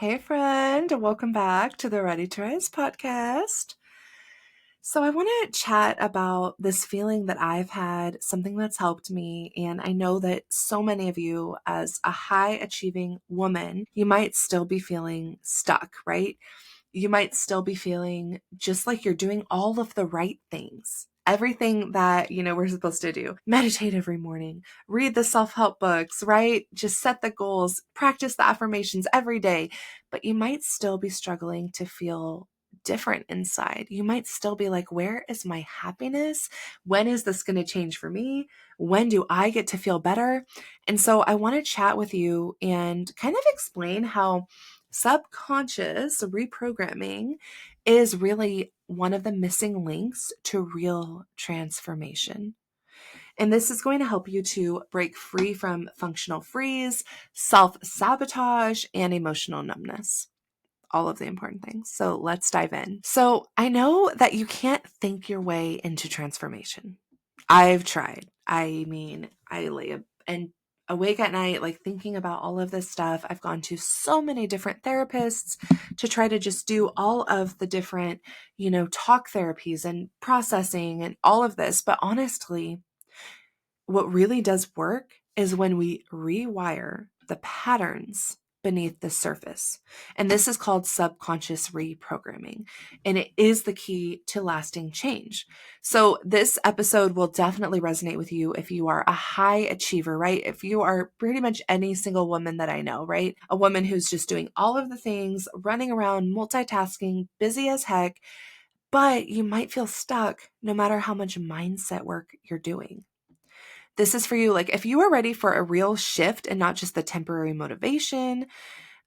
Hey, friend. Welcome back to the Ready to Rise podcast. So, I want to chat about this feeling that I've had, something that's helped me. And I know that so many of you, as a high achieving woman, you might still be feeling stuck, right? You might still be feeling just like you're doing all of the right things. Everything that, we're supposed to do. Meditate every morning, read the self-help books, right? Just set the goals, practice the affirmations every day. But you might still be struggling to feel different inside. You might still be like, where is my happiness? When is this going to change for me? When do I get to feel better? And so I want to chat with you and kind of explain how subconscious reprogramming is really one of the missing links to real transformation. And this is going to help you to break free from functional freeze, self-sabotage, and emotional numbness. All of the important things. So let's dive in. So I know that you can't think your way into transformation. I've tried. I lay and awake at night, like thinking about all of this stuff. I've gone to so many different therapists to try to just do all of the different, talk therapies and processing and all of this. But honestly, what really does work is when we rewire the patterns beneath the surface. And this is called subconscious reprogramming. And it is the key to lasting change. So this episode will definitely resonate with you if you are a high achiever, right? If you are pretty much any single woman that I know, right? A woman who's just doing all of the things, running around, multitasking, busy as heck, but you might feel stuck no matter how much mindset work you're doing. This is for you. Like, if you are ready for a real shift and not just the temporary motivation,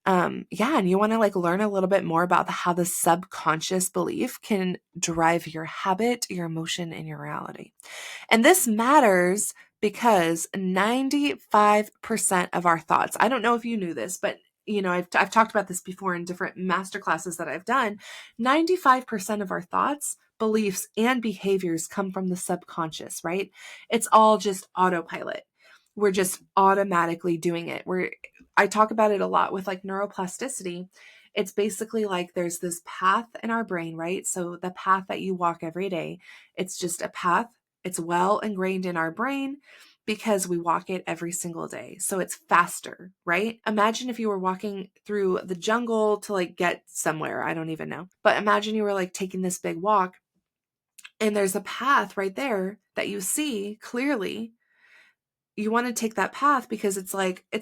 and you want to learn a little bit more about how the subconscious belief can drive your habit, your emotion, and your reality. And this matters because 95% of our thoughts, I don't know if you knew this, but I've talked about this before in different masterclasses that I've done. 95% of our thoughts, beliefs, and behaviors come from the subconscious, right? It's all just autopilot. We're just automatically doing it. I talk about it a lot with neuroplasticity. It's basically like there's this path in our brain, right? So the path that you walk every day, it's just a path. It's well ingrained in our brain because we walk it every single day. So it's faster, right? Imagine if you were walking through the jungle to get somewhere. I don't even know. But imagine you were taking this big walk and there's a path right there that you see clearly. You want to take that path because it's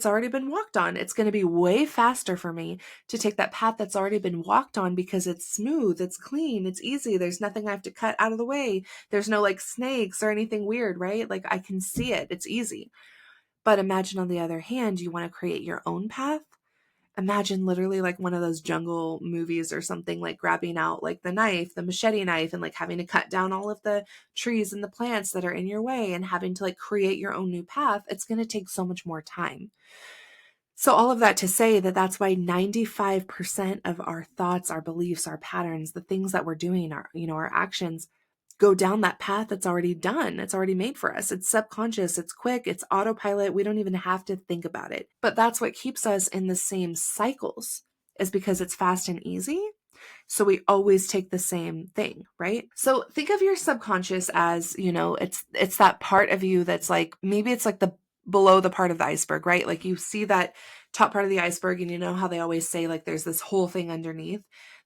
already been walked on. It's going to be way faster for me to take that path that's already been walked on because it's smooth, it's clean, it's easy. There's nothing I have to cut out of the way. There's no snakes or anything weird, right? I can see it. It's easy. But imagine on the other hand, you want to create your own path. Imagine literally one of those jungle movies or something, grabbing out the knife, the machete knife, and having to cut down all of the trees and the plants that are in your way and having to create your own new path. It's going to take so much more time. So all of that to say that that's why 95% of our thoughts, our beliefs, our patterns, the things that we're doing, our actions go down that path that's already done. It's already made for us. It's subconscious. It's quick. It's autopilot. We don't even have to think about it. But that's what keeps us in the same cycles, is because it's fast and easy. So we always take the same thing, right? So think of your subconscious as, it's that part of you that's maybe it's the below the part of the iceberg, right? You see that top part of the iceberg and you know how they always say there's this whole thing underneath.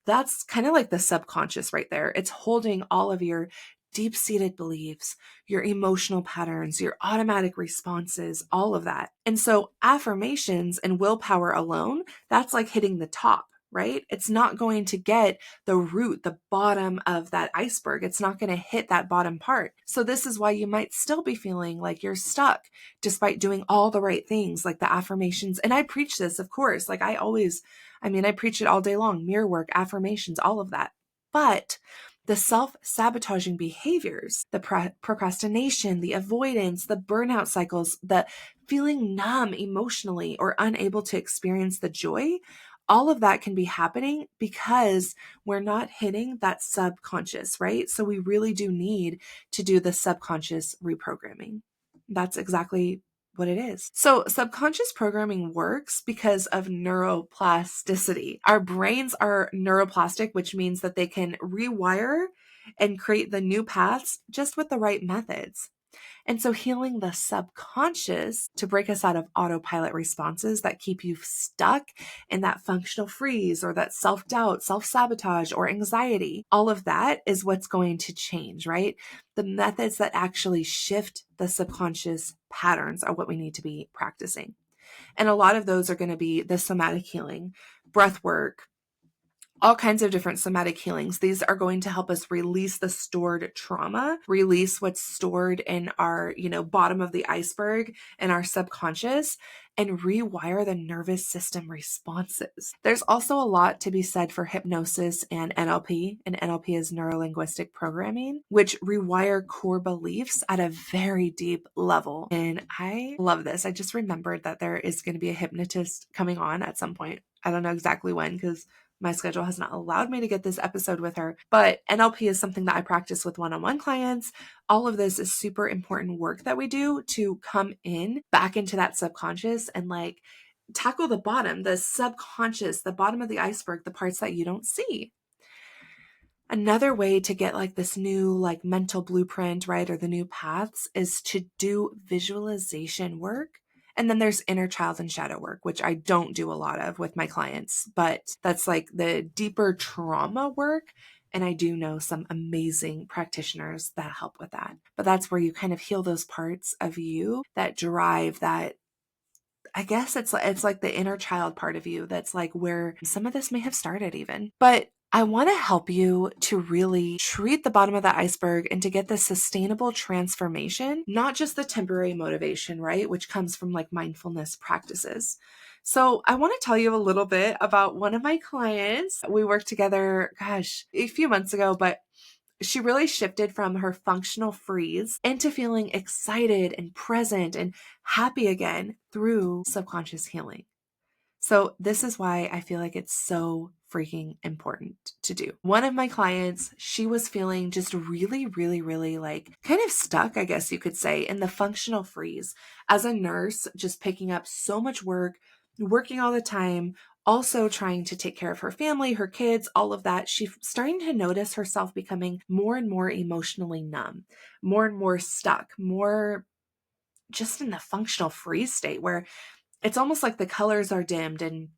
That's kind of the subconscious right there. It's holding all of your deep-seated beliefs, your emotional patterns, your automatic responses, all of that. And so affirmations and willpower alone, that's hitting the top, right? It's not going to get the root, the bottom of that iceberg. It's not going to hit that bottom part. So this is why you might still be feeling like you're stuck despite doing all the right things, like the affirmations. And I preach this, of course, I preach it all day long, mirror work, affirmations, all of that. But the self-sabotaging behaviors, the procrastination, the avoidance, the burnout cycles, the feeling numb emotionally or unable to experience the joy, all of that can be happening because we're not hitting that subconscious, right? So we really do need to do the subconscious reprogramming. That's exactly what it is. So subconscious programming works because of neuroplasticity. Our brains are neuroplastic, which means that they can rewire and create the new paths just with the right methods. And so healing the subconscious to break us out of autopilot responses that keep you stuck in that functional freeze or that self-doubt, self-sabotage, or anxiety, all of that is what's going to change, right? The methods that actually shift the subconscious patterns are what we need to be practicing. And a lot of those are going to be the somatic healing, breath work, all kinds of different somatic healings. These are going to help us release the stored trauma, release what's stored in our, bottom of the iceberg and our subconscious, and rewire the nervous system responses. There's also a lot to be said for hypnosis and NLP, and NLP is neuro-linguistic programming, which rewire core beliefs at a very deep level. And I love this. I just remembered that there is going to be a hypnotist coming on at some point. I don't know exactly when, because my schedule has not allowed me to get this episode with her, but NLP is something that I practice with one-on-one clients. All of this is super important work that we do to come in back into that subconscious and tackle the bottom, the subconscious, the bottom of the iceberg, the parts that you don't see. Another way to get this new mental blueprint, right, or the new paths is to do visualization work. And then there's inner child and shadow work, which I don't do a lot of with my clients, but that's the deeper trauma work. And I do know some amazing practitioners that help with that. But that's where you kind of heal those parts of you that drive that. I guess it's like the inner child part of you. That's where some of this may have started even. But I want to help you to really treat the bottom of the iceberg and to get the sustainable transformation, not just the temporary motivation, right? Which comes from mindfulness practices. So I want to tell you a little bit about one of my clients. We worked together, a few months ago, but she really shifted from her functional freeze into feeling excited and present and happy again through subconscious healing. So this is why I feel like it's so freaking important to do. One of my clients, she was feeling just really, really, really kind of stuck, I guess you could say, in the functional freeze as a nurse, just picking up so much work, working all the time, also trying to take care of her family, her kids, all of that. She's starting to notice herself becoming more and more emotionally numb, more and more stuck, more just in the functional freeze state where it's almost like the colors are dimmed and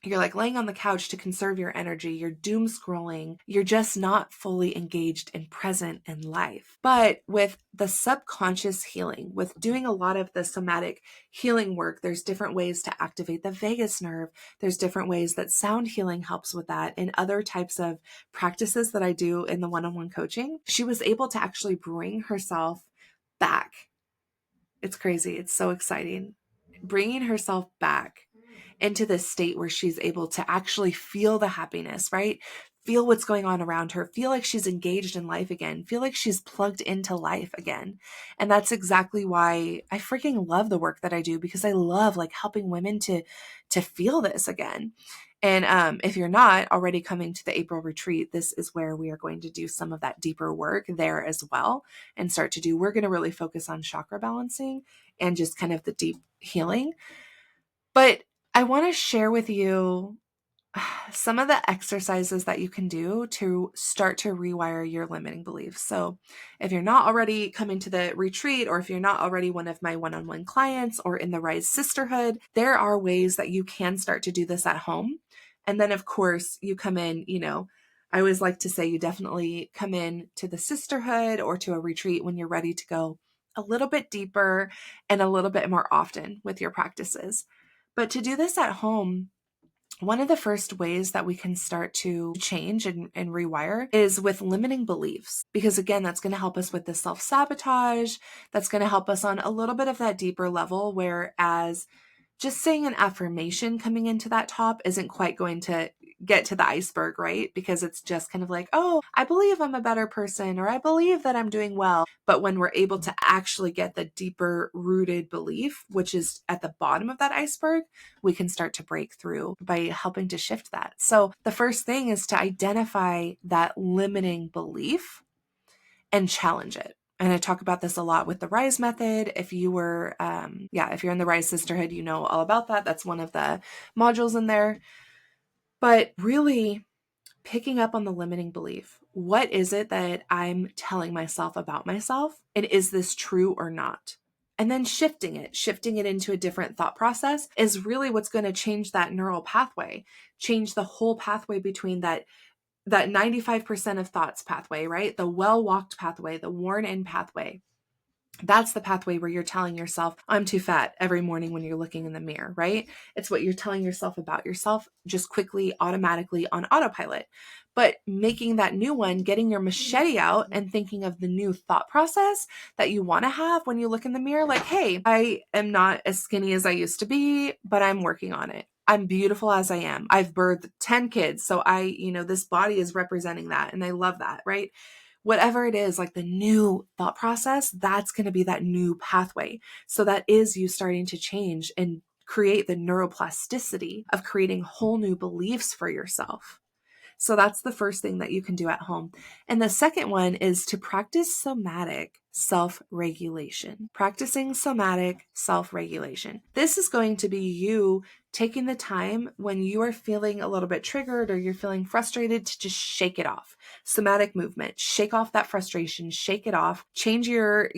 you're laying on the couch to conserve your energy. You're doom scrolling. You're just not fully engaged and present in life. But with the subconscious healing, with doing a lot of the somatic healing work, there's different ways to activate the vagus nerve. There's different ways that sound healing helps with that and other types of practices that I do in the one-on-one coaching. She was able to actually bring herself back. It's crazy. It's so exciting. Bringing herself back into this state where she's able to actually feel the happiness, right? Feel what's going on around her, feel like she's engaged in life again, feel like she's plugged into life again. And that's exactly why I freaking love the work that I do, because I love helping women to feel this again. And if you're not already coming to the April retreat, this is where we are going to do some of that deeper work there as well and we're going to really focus on chakra balancing and just kind of the deep healing. But I want to share with you some of the exercises that you can do to start to rewire your limiting beliefs. So if you're not already coming to the retreat, or if you're not already one of my one-on-one clients or in the RISE Sisterhood, there are ways that you can start to do this at home. And then of course you come in, I always like to say you definitely come in to the sisterhood or to a retreat when you're ready to go a little bit deeper and a little bit more often with your practices. But to do this at home, one of the first ways that we can start to change and rewire is with limiting beliefs, because again, that's going to help us with the self-sabotage. That's going to help us on a little bit of that deeper level, whereas just saying an affirmation coming into that top isn't quite going to get to the iceberg, right? Because it's just kind of oh, I believe I'm a better person, or I believe that I'm doing well. But when we're able to actually get the deeper rooted belief, which is at the bottom of that iceberg, we can start to break through by helping to shift that. So the first thing is to identify that limiting belief and challenge it. And I talk about this a lot with the RISE method. If you were, if you're in the RISE Sisterhood, you know all about that. That's one of the modules in there. But really picking up on the limiting belief. What is it that I'm telling myself about myself? And is this true or not? And then shifting it into a different thought process is really what's going to change that neural pathway, change the whole pathway between that 95% of thoughts pathway, right? The well-walked pathway, the worn-in pathway. That's the pathway where you're telling yourself, I'm too fat every morning when you're looking in the mirror, right? It's what you're telling yourself about yourself just quickly, automatically on autopilot. But making that new one, getting your machete out and thinking of the new thought process that you want to have when you look in the mirror, like, hey, I am not as skinny as I used to be, but I'm working on it. I'm beautiful as I am. I've birthed 10 kids. So this body is representing that. And I love that, right? Whatever it is, like the new thought process, that's going to be that new pathway. So that is you starting to change and create the neuroplasticity of creating whole new beliefs for yourself. So that's the first thing that you can do at home. And the second one is to practice somatic self-regulation. Practicing somatic self-regulation. This is going to be you taking the time when you are feeling a little bit triggered or you're feeling frustrated to just shake it off. Somatic movement, shake off that frustration, shake it off, change your,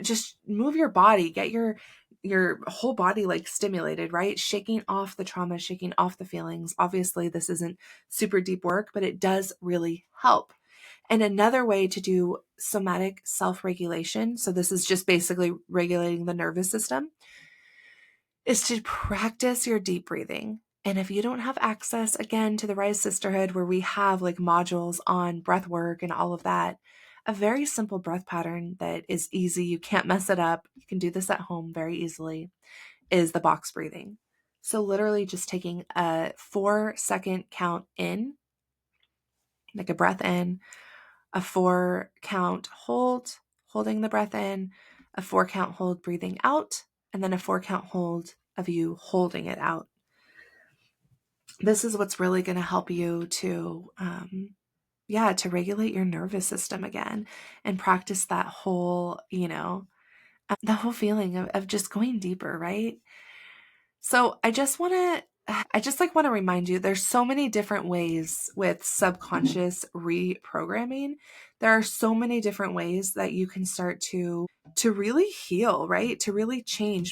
just move your body, get your whole body like stimulated, right? Shaking off the trauma, shaking off the feelings. Obviously, this isn't super deep work, but it does really help. And another way to do somatic self-regulation, so this is just basically regulating the nervous system, is to practice your deep breathing. And if you don't have access, again, to the RISE Sisterhood, where we have like modules on breath work and all of that, a very simple breath pattern that is easy, you can't mess it up, you can do this at home very easily, is the box breathing. So literally just taking a 4-second count in, like a breath in, a 4-count hold, holding the breath in, a 4-count hold, breathing out, and then a 4-count hold of you holding it out. This is what's really going to help you to regulate your nervous system again and practice that whole, the whole feeling of just going deeper, right? So I just want to remind you, there's so many different ways with subconscious reprogramming. There are so many different ways that you can start to really heal, right? To really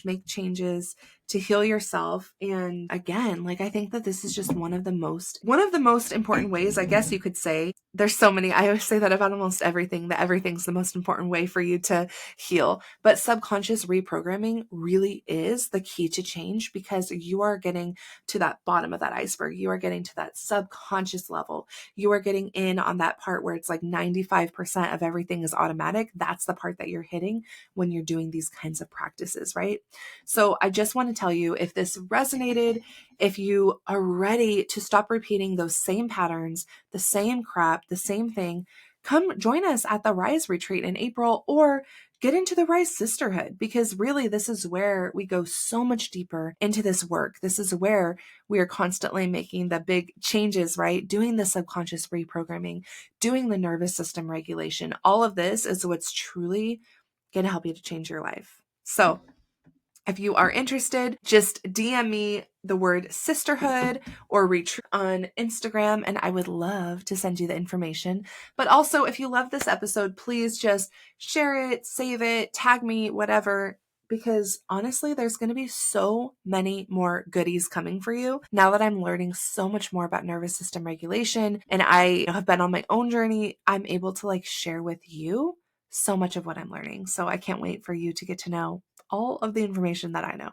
make changes, to heal yourself. And again, like, I think that this is just one of the most important ways, I guess you could say. There's so many. I always say that about almost everything, that everything's the most important way for you to heal. But subconscious reprogramming really is the key to change, because you are getting to that bottom of that iceberg. You are getting to that subconscious level. You are getting in on that part where it's like 95% of everything is automatic. That's the part that you're hitting when you're doing these kinds of practices, right? So I just want to tell you, if this resonated, if you are ready to stop repeating those same patterns, the same crap, the same thing, come join us at the RISE retreat in April, or get into the RISE Sisterhood, because really this is where we go so much deeper into this work. This is where we are constantly making the big changes, right? Doing the subconscious reprogramming, doing the nervous system regulation. All of this is what's truly going to help you to change your life. So if you are interested, just DM me the word sisterhood or retreat on Instagram, and I would love to send you the information. But also, if you love this episode, please just share it, save it, tag me, whatever, because honestly, there's going to be so many more goodies coming for you now that I'm learning so much more about nervous system regulation, and I have been on my own journey. I'm able to share with you so much of what I'm learning. So I can't wait for you to get to know all of the information that I know.